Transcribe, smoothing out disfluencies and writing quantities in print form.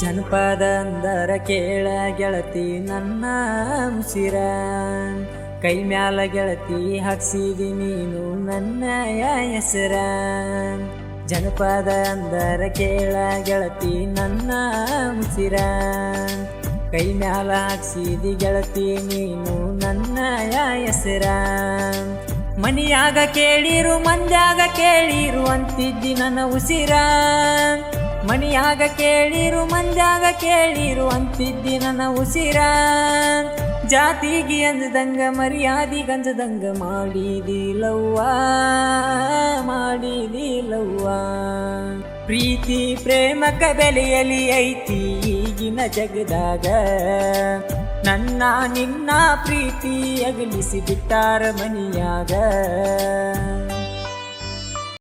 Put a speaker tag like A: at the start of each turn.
A: ಜನಪದ ಅಂದರ ಕೇಳ ಗೆಳತಿ ನನ್ನ ಉಸಿರ, ಕೈ ಮ್ಯಾಲ ಗೆಳತಿ ಹಾಕ್ಸಿದಿ ನೀನು ನನ್ನ ಹೆಸರ. ಜನಪದ ಅಂದರ ಕೇಳ ಗೆಳತಿ ನನ್ನ ಉಸಿರ, ಕೈ ಮ್ಯಾಲ ಹಾಕ್ಸಿದಿ ಗೆಳತಿ ನೀನು ನನ್ನ ಹೆಸರ. ಮನಿಯಾಗ ಕೇಳಿರು ಮಂದ್ಯಾಗ ಕೇಳಿರು ಅಂತಿದ್ದಿ ನನ್ನ ಉಸಿರ, ಮನಿಯಾಗ ಕೇಳಿರು ಮಂದ್ಯಾಗ ಕೇಳಿರು ಅಂತಿದ್ದಿ ನನ್ನ ಉಸಿರ. ಜಾತಿಗೆ ಅಂಜದಂಗ ಮರ್ಯಾದಿಗೆ ಅಂಜದಂಗ ಮಾಡಿದಿಲ್ಲವ್ವ, ಮಾಡಿದಿಲ್ಲವ್ವ. ಪ್ರೀತಿ ಪ್ರೇಮಕ ಬೆಲೆಯಲಿ ಐತಿ ಈಗಿನ ಜಗದಾಗ, ನನ್ನ ನಿನ್ನ ಪ್ರೀತಿ ಅಗಲಿಸಿ ಬಿಟ್ಟಾರ ಮನಿಯಾಗ.